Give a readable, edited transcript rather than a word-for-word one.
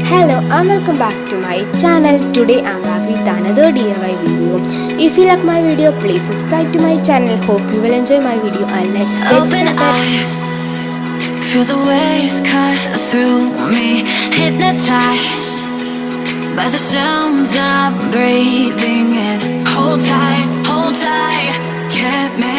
Hello and welcome back to my channel. Today I'm back with another DIY video. If you like my video, please subscribe to my channel. Hope you will enjoy my video and let's get started. Feel the waves cut through me, hypnotized by the sounds I'm breathing in. Hold tight, can't make